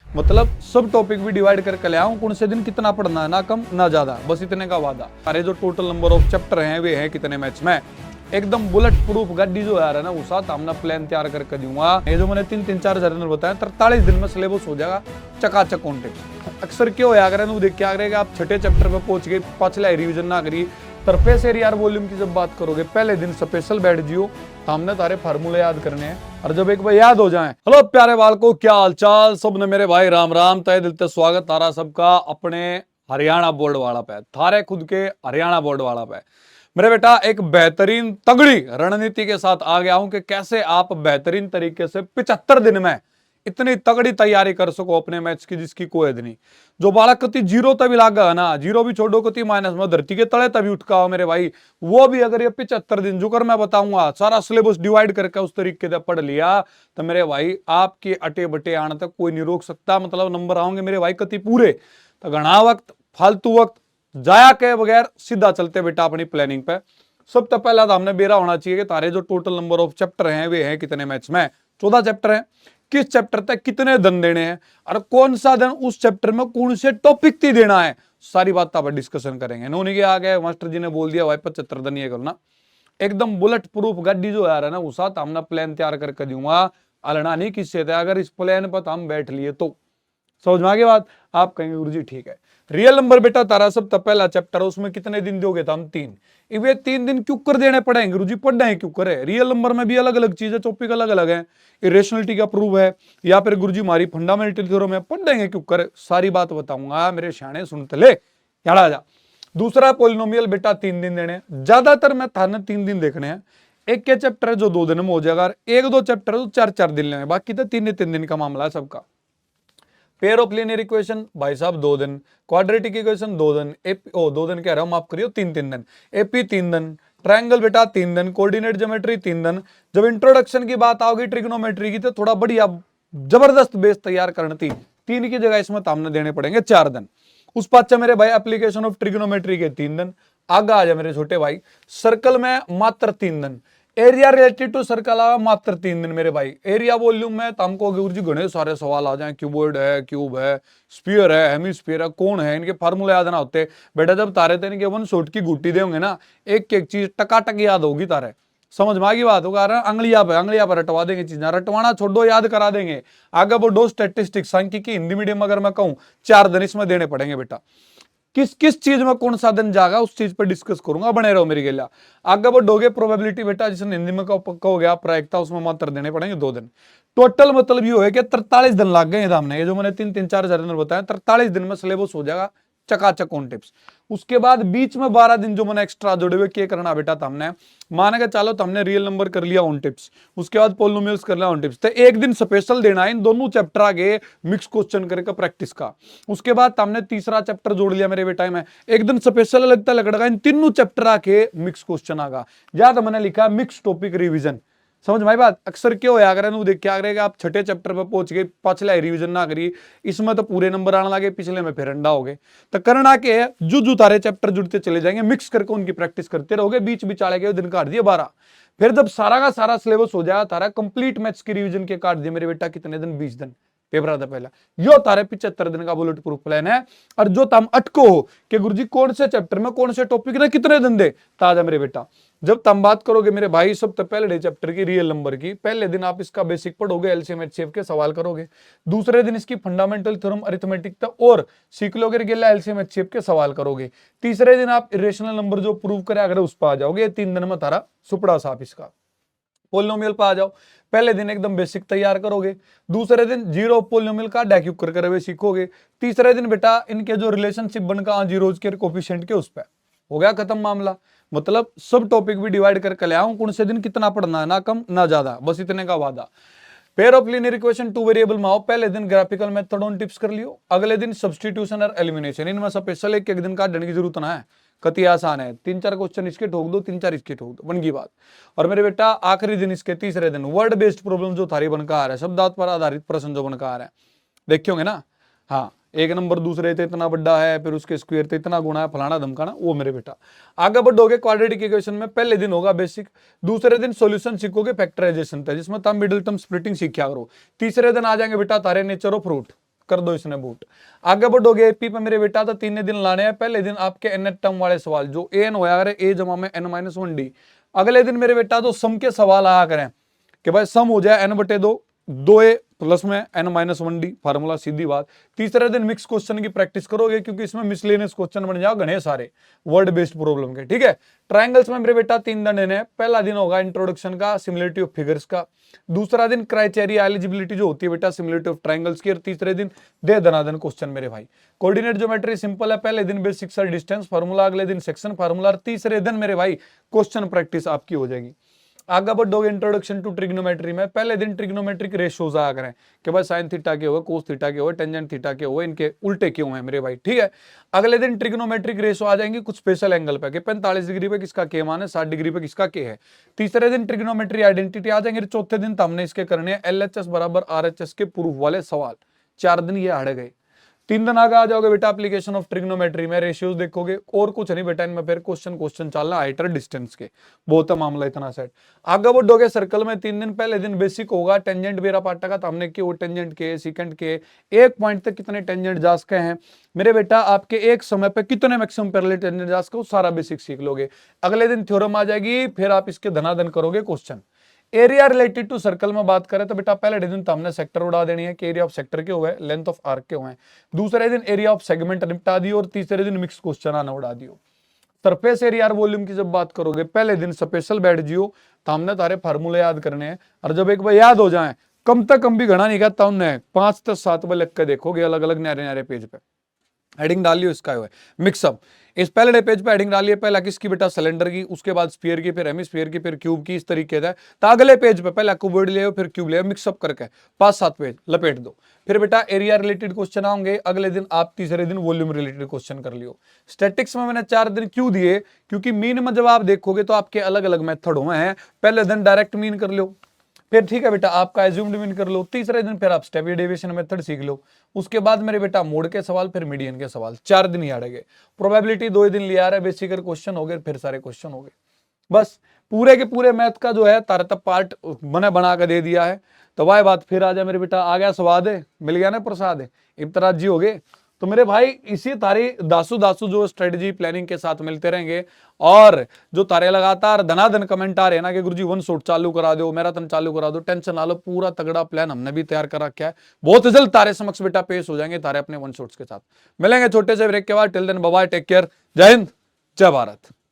मतलब सब टॉपिक भी डिवाइड करके ले आऊं, कौन से दिन कितना पढ़ना है, ना कम ना ज्यादा, बस इतने का वादा। अरे जो टोटल नंबर ऑफ चैप्टर हैं वे हैं कितने मैथ्स में, एकदम बुलेट प्रूफ गाड़ी जो आ रहा है ना, उसा हमने प्लान तैयार करके दूंगा। ये जो मैंने 3-4 जर्नल बताया 43 दिन में सिलेबस हो जाएगा चकाचक कॉन्टेक्ट। अक्सर क्यों होया करे देख क्या करेगा, आप छठे चैप्टर पे पहुंच गए, पांचला रिवीजन ना करी, तरफे से यार वॉल्यूम की जब बात करोगे पहले दिन स्पेशल बैठ जियो, हमने तारे फार्मूले याद करने हैं, और जब एक बार याद हो जाए। हेलो प्यारे बालको, क्या हालचाल सब ने मेरे भाई, राम राम, तहे दिल से स्वागत तारा सबका अपने हरियाणा बोर्ड वाला पे, थारे खुद के हरियाणा बोर्ड वाला पे। मेरे बेटा एक बेहतरीन तगड़ी रणनीति के साथ आ गया हूं कि कैसे आप बेहतरीन तरीके से 75 दिन में इतनी तगड़ी तैयारी कर सको अपने मैथ्स की जिसकी कोई नहीं। जो बालक कति जीरो तभी लागा ना, जीरो भी छोड़ो कति माइनस में धरती के तले तभी उठका हो मेरे भाई, वो भी अगर ये 75 दिन जो कर मैं बताऊंगा सारा सिलेबस डिवाइड करके उस तरीके से पढ़ लिया तो मेरे भाई आपके अटे बटे आने तक कोई नहीं रोक सकता। मतलब नंबर आओगे मेरे भाई कति पूरे, तो घना वक्त फालतू वक्त जाया के बगैर सीधा चलते बेटा अपनी प्लानिंग पे। सब तो पहला तो हमने बेरा होना चाहिए कि तारे जो टोटल नंबर ऑफ चैप्टर हैं वे हैं कितने मैथ्स में, 14 चैप्टर हैं, किस चैप्टर तक कितने दिन देने हैं और कौन सा दिन उस चैप्टर में कौन से टॉपिक थी देना है, सारी बात आप डिस्कशन करेंगे। इन्होंने के आ गए मास्टर जी ने बोल दिया भाई 75 दिन ये करना, एकदम बुलेट प्रूफ गाड़ी जो आ रहा है ना उसा हमने प्लान तैयार करके दूंगा, अलना नहीं किससे थे। अगर इस प्लान पर हम बैठ लिए तो समझ में आ गई बात। आप कहेंगे गुरुजी ठीक है, रियल नंबर बेटा तारा सब तब पहला चैप्टर उसमें कितने दिन दोगे तो हम 3, ये 3 दिन क्यों कर देने पड़ेंगे गुरुजी, पढ़ना है क्यों करे। रियल नंबर में भी अलग अलग चीज है, टॉपिक अलग अलग है, इरेशनलिटी का प्रूफ है या फिर गुरुजी हमारी फंडामेंटल थ्योरम है, पढ़ देंगे क्यों करे, सारी बात बताऊंगा मेरे शाने सुनते ले याड़ा जा। दूसरा पोलिनोमियल बेटा 3 दिन देने, ज्यादातर मैं थाने 3 दिन देखने हैं, एक के चैप्टर है जो 2 दिन में हो जाएगा, एक दो चैप्टर है जो 4-4 दिन लेने, बाकी तो 3 दिन का मामला है सबका। पेयर ऑफ लीनियर इक्वेशन भाई साहब 2 दिन, क्वाड्रेटिक इक्वेशन 2 दिन, 2 दिन कह रहा हूं माफ करियो 3-3 दिन, एपी 3 दिन, ट्रायंगल बेटा 3 दिन, कोऑर्डिनेट ज्योमेट्री 3 दिन। जब इंट्रोडक्शन की बात आओगी ट्रिग्नोमेट्री की तो थोड़ा बढ़िया जबरदस्त बेस तैयार करनी थी, 3 की जगह इसमें तामने देने पड़ेंगे 4 दिन। उस पाचा मेरे भाई एप्लीकेशन ऑफ ट्रिग्नोमेट्री के 3 दिन। आगे आ जा मेरे छोटे भाई, सर्कल में मात्र 3 दिन, एरिया रिलेटेड टू सर्कल आवा मात्र 3 दिन मेरे भाई। एरिया वॉल्यूम में तो हमको गुरुजी घने सारे सवाल आ जाए, क्यूबॉइड है, क्यूब है, स्फीयर है, हेमिस्फीयर है, कौन है, इनके फार्मूले याद ना होते बेटा, जब तारे थे इनके 1 शॉट की गुट्टी देंगे ना, एक एक चीज टकाटक याद होगी तारे, समझ में आ गई बात होगा। अंगलिया पे रटवा देंगे, चीजें रटवाना छोड़ो याद करा देंगे। आगे बढ़ो स्टैटिस्टिक्स सांख्यिकी हिंदी मीडियम अगर मैं कहूं 4 दिन इसमें देने पड़ेंगे बेटा। किस किस चीज में कौन सा दिन जागा उस चीज पर डिस्कस करूंगा, बने रहो मेरी गेला। आगे बढ़ोगे प्रोबेबिलिटी बेटा जिसने हिंदी में कहोगे आप प्रायिकता, उसमें मात्र देने पड़ेंगे 2 दिन। टोटल मतलब ये है कि 43 दिन लग गए हमने, ये जो मैंने 3-4 जर्नल बताया 43 दिन में सिलेबस हो जाएगा चकाचक ऑन टिप्स। उसके बाद बीच में 12 दिन जो मैंने एक्स्ट्रा जोड़े हुए क्या करना बेटा, तो हमने माने के चलो तो हमने रियल नंबर कर लिया ऑन टिप्स, उसके बाद पोलिनोमियल्स कर लिया ऑन टिप्स, तो एक दिन स्पेशल देना है इन दोनों चैप्टर आगे मिक्स क्वेश्चन करके प्रैक्टिस का। उसके बाद हमने तीसरा चैप्टर जोड़ लिया मेरे बेटा में, एक दिन स्पेशल लगता लगेगा इन तीनों चैप्टर आके मिक्स क्वेश्चन आगा, या तो मैंने लिखा मिक्स टॉपिक रिविजन। समझ में बात। अक्सर क्यों होया करे देख क्या करेगा, आप छठे चैप्टर पर पहुंच गए, पांचला रिवीजन ना करी, इसमें तो पूरे नंबर आने लगे, पिछले में फिर अंडा हो गए, तो करना के जो तारे चैप्टर जुड़ते चले जाएंगे, मिक्स करके उनकी प्रैक्टिस करते रहोगे, बीच बिचाले गए दिन काट दिए 12, फिर जब सारा का सारा सिलेबस हो जाएगा तारा कंप्लीट मैथ्स की रिवीजन के काट दिए मेरे बेटा कितने दिन, 20 दिन पेपर आता पहला। यो तारे 75 दिन का बुलेट प्रूफ प्लान है। और जो तम अटको हो कि गुरुजी कौन से चैप्टर में कौन से टॉपिक ने कितने दिन दे, ताजा मेरे बेटा जब तुम बात करोगे मेरे भाई सब तो पहले चैप्टर की रियल नंबर की, पहले दिन आप इसका बेसिक पढ़ोगे, एलसीएम एचसीएफ के सवाल करोगे, दूसरे दिन इसकी फंडामेंटल थ्योरम अरिथमेटिक तक और सीख लोगे, गेला एलसीएम एचसीएफ के सवाल करोगे, तीसरे दिन आप इरेशनल नंबर जो प्रूव करे अगर उस पर आ जाओगे, 3 दिन में तारा सुपड़ा साफ इसका। पोलिनोमियल पर आ जाओ, पहले दिन एकदम बेसिक तैयार करोगे, दूसरे दिन जीरो पोलिनोमियल का डैक्यूब कर सीखोगे, तीसरे दिन बेटा इनके जो रिलेशनशिप बनकर जीरोज के कोफिशिएंट के उस पर हो गया खत्म मामला। मतलब सब टॉपिक भी डिवाइड करके ले आऊं, कौन से दिन कितना पढ़ना है, ना कम ना ज्यादा, बस इतने का वादा। Pair of linear equation 2 variable में आओ, पहले दिन ग्राफिकल मेथड ऑन टिप्स कर लियो, अगले दिन सब्स्टिट्यूशन और एलिमिनेशन, इनमें स्पेशल एक दिन का ढंग की जरूरत ना है, कति आसान है, 3-4 क्वेश्चन इसके ठोक दो, 3-4 इसके ठोक दो, बन की बात। और मेरे बेटा आखिरी दिन इसके तीसरे दिन वर्ड बेस्ड प्रॉब्लम जो थारी बनकर आ रहा है, शब्दार्थ पर आधारित प्रश्न जो बनकर आ रहा है, देखियोगे ना, हाँ एक नंबर दूसरे थे इतना बड़ा है, फिर उसके स्क्वायर थे इतना गुणा है, फलाना धमकाना, वो मेरे बेटा। आगे बढ़ोगे क्वाड्रेटिक इक्वेशन में पहले दिन होगा बेसिक, दूसरे दिन सॉल्यूशन सीखोगे फैक्टराइजेशन था जिसमें तुम मिडिल टर्म स्प्लिटिंग सीखा करो, तीसरे दिन आ जाएंगे बेटा तारे नेचर ऑफ रूट, कर दो इसने बूट। आगे बढ़ोगे एपी पे मेरे बेटा, तो 3 दिन लाने हैं। पहले दिन आपके एन टर्म वाले सवाल जो एन होया करे ए जमा में n-1d। अगले दिन मेरे बेटा तो सम के सवाल आया करें कि भाई सम हो जाए n/2, 2a प्लस में n-1d फार्मूला, सीधी बात। तीसरे दिन मिक्स क्वेश्चन की प्रैक्टिस करोगे क्योंकि इसमें मिसलेनियस क्वेश्चन बन जाओ घने सारे वर्ड बेस्ड प्रॉब्लम के, ठीक है। ट्रायंगल्स में मेरे बेटा 3 दिन है। पहला दिन होगा इंट्रोडक्शन का, सिमिलरिटी ऑफ फिगर्स का। दूसरा दिन क्राइटेरिया एलिजिबिलिटी जो होती है बेटा सिमिलरिटी ऑफ ट्रायंगल्स की। और तीसरे दिन दे दनादन क्वेश्चन मेरे भाई। कोऑर्डिनेट ज्योमेट्री सिंपल है, पहले दिन बेसिक सर डिस्टेंस फार्मूला, अगले दिन सेक्शन फार्मूला, और तीसरे दिन मेरे भाई क्वेश्चन प्रैक्टिस आपकी हो जाएगी। आगे बढ़ोगे इंट्रोडक्शन टू ट्रिग्नोमेट्री में, पहले दिन ट्रिग्नोमेट्रिक रेशियोज आया करें कि भाई साइन थीटा के हुए, कोस थीटा के हुए, टेंजेंट थीटा के हुए, इनके उल्टे क्यों हैं मेरे भाई, ठीक है। अगले दिन ट्रिग्नोमेट्रिक रेशियो आ जाएंगी कुछ स्पेशल एंगल पे कि 45 डिग्री पे किसका के मान है, 60 डिग्री पे किसका के है। तीसरे दिन ट्रिग्नोमेट्री आइडेंटिटी आ जाएंगे। चौथे दिन तो हमने इसके करने हैं LHS बराबर RHS के प्रूफ वाले सवाल। 4 दिन ये हट गए। 3 दिन आगे आ जाओगे बेटा एप्लीकेशन ऑफ ट्रिग्नोमेट्री में, रेशियोज देखोगे और कुछ नहीं बेटा इनमें, फिर क्वेश्चन चलना हाइट और डिस्टेंस के, बहुत है मामला इतना सेट। आगे बढ़ोगे सर्कल में 3 दिन, पहले दिन बेसिक होगा टेंजेंट बेरा पाटा का, तो हमने कि वो टेंजेंट के सेकंड के एक पॉइंट तक कितने टेंजेंट जा सके हैं मेरे बेटा, आपके एक समय पे कितने मैक्सिमम पैरेलल टेंजेंट जा सके, वो सारा बेसिक सीख लोगे। अगले दिन थ्योरम आ जाएगी, फिर आप इसके धनाधन करोगे question. Area related to circle में बात करें तो बेटा पहले दिन तो हमने सेक्टर उड़ा देनी है कि एरिया ऑफ सेक्टर के हुए, लेंथ ऑफ आर्क के हुए। दूसरे दिन एरिया ऑफ सेगमेंट निपटा दियो, और तीसरे दिन मिक्स क्वेश्चन आना उड़ा दियो। सरफेस एरिया और वॉल्यूम की जब बात करोगे, पहले दिन स्पेशल बैठ जियो, तो हमने तारे फार्मूले याद करने हैं, और जब एक बार याद हो जाए, कम तक कम भी घना नहीं कहता हमने, 5 से 7 बार लिख के देखोगे अलग अलग नारे नारे पेज पे। हेडिंग डाल लियो इसका है मिक्सअप। इस पहले पेज पे हेडिंग डालिए, पहला किसकी बेटा सिलेंडर की, उसके बाद स्फीयर की, फिर हेमिस्फीयर की, फिर क्यूब की, इस तरीके से। तो अगले पेज पे पहला क्यूबॉइड ले फिर क्यूब ले, मिक्सअप करके 5-7 पेज लपेट दो। फिर बेटा एरिया रिलेटेड क्वेश्चन आएंगे अगले दिन, आप तीसरे दिन वॉल्यूम रिलेटेड क्वेश्चन कर लियो। स्टैटिक्स में मैंने 4 दिन क्यों दिए, क्योंकि मीन में जब आप देखोगे तो आपके अलग अलग मेथड हुए हैं। पहले दिन डायरेक्ट मीन कर लो, फिर ठीक है बेटा आपका एज्यूम्ड मीन कर लो, तीसरे दिन फिर आप स्टेप डेविएशन मेथड सीख लो, उसके बाद मेरे बेटा मोड के सवाल, फिर मीडियन के सवाल। 4 दिन ही आड़ेगे। प्रोबेबिलिटी 2 दिन लिया रहा है, बेसिक क्वेश्चन हो गए, फिर सारे क्वेश्चन हो गए। बस पूरे के पूरे मैथ का जो है तारा तब पार्ट मैंने बना के दे दिया है। तो वह बात फिर आ जाए मेरे बेटा, आ गया स्वाद है, मिल गया ना प्रसाद है, इब्तराजी हो गए। तो मेरे भाई इसी तारी दासू जो स्ट्रेटजी प्लानिंग के साथ मिलते रहेंगे, और जो तारे लगातार धनाधन कमेंट आ रहे हैं ना कि गुरुजी 1 शॉट चालू करा दो, मैराथन चालू करा दो, टेंशन ना लो, पूरा तगड़ा प्लान हमने भी तैयार कर रखा है। बहुत जल्द तारे समक्ष बेटा पेश हो जाएंगे तारे अपने 1 शॉट्स के साथ। मिलेंगे छोटे से ब्रेक के बाद। Till then bye bye, take care, जय हिंद, जय भारत।